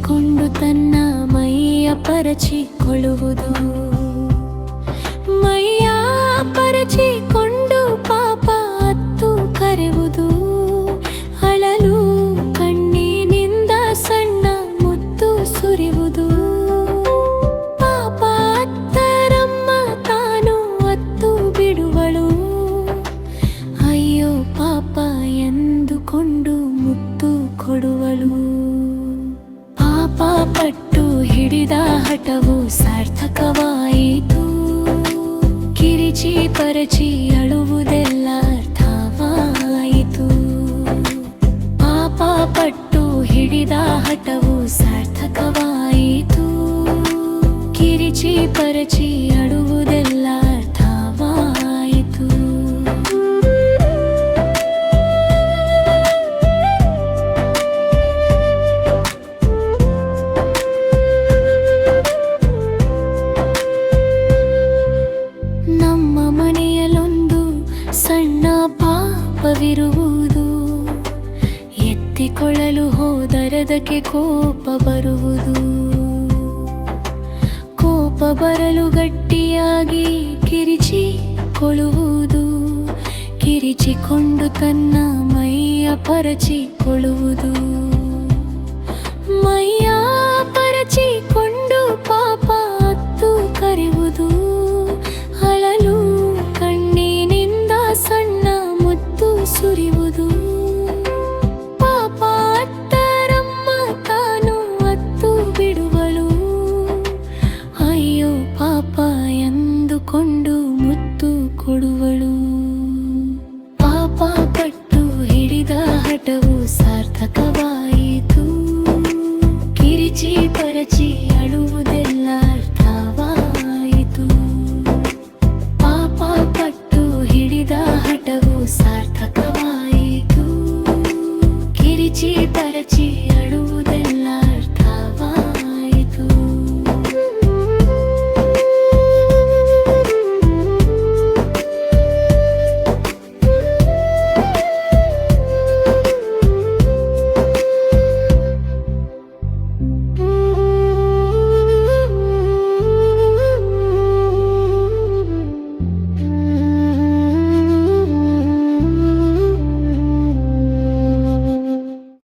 ಕಿರಿಚಿಕೊಂಡು ತನ್ನ ಮೈಯ ಪರಚಿಕೊಳ್ಳುವುದು. ಮೈಯ ಪರಚಿಕೊಂಡು ಪಾಪ ಅತ್ತು ಕರೆಯುವುದು. ಅಳಲು ಕಣ್ಣಿನಿಂದ ಸಣ್ಣ ಮುತ್ತು ಸುರಿಯುವುದು. ಪಾಪ ಅತ್ತರಮ್ಮ ತಾನು ಅತ್ತು ಬಿಡುವಳು. ಅಯ್ಯೋ ಪಾಪ ಎಂದುಕೊಂಡು ಮುತ್ತು ಕೊಡುವಳು. ಪಾಪ ಪಟ್ಟು ಹಿಡಿದ ಹಠವು ಸಾರ್ಥಕವಾಯಿತು. ಕಿರಿಚಿ ಪರಚಿ ಅಳುವುದೆಲ್ಲ ಅರ್ಥವಾಯಿತು. ಪಾಪ ಪಟ್ಟು ಹಿಡಿದ ಹಠವು ಸಾರ್ಥಕವಾಯಿತು. ಕಿರಿಚಿ ಪರಚಿ ಅಳುವುದೆಲ್ಲ ಅರ್ಥವಾಯಿತು. ನಮ್ಮ ಮನೆಯಲ್ಲೊಂದು ಸಣ್ಣ ಪಾಪವಿರುವುದು. ಎತ್ತಿಕೊಳ್ಳಲು ಹೋದರದಕ್ಕೆ ಕೋಪ ಬರುವುದು. ಕೋಪ ಬರಲು ಗಟ್ಟಿಯಾಗಿ ಕಿರಿಚಿಕೊಳ್ಳುವುದು. ಕಿರಿಚಿಕೊಂಡು ತನ್ನ ಮೈಯ ಪರಚಿಕೊಳ್ಳುವುದು. ಮೈಯ ಪರಚಿಕೊಂಡು ಪಾಪ ಅತ್ತು ಕರೆಯುವುದು. ಅಳಲು ಕಣ್ಣಿನಿಂದ ಸಣ್ಣ ಮುತ್ತು ಸುರಿಯುವುದು. ಪಾಪ ಅತ್ತರಮ್ಮ ತಾನು ಅತ್ತು ಬಿಡುವಳು. ಅಯ್ಯೋ ಪಾಪ ಎಂದುಕೊಂಡು ಮುತ್ತು ಕೊಡುವಳು. ಪಾಪ ಪಟ್ಟು ಹಿಡಿದ ಹಠವು ಸಾರ್ಥಕವಾಯಿತು. ಕಿರಿಚಿ ಪರಚಿ ಅಳುವುದೆಲ್ಲ ಅರ್ಥವಾಯಿತು. ಪಾಪ ಪಟ್ಟು ಹಿಡಿದ ಹಠವು ಸಾರ್ಥಕವಾಯಿತು. ಕಿರಿಚಿ ಪರಚಿ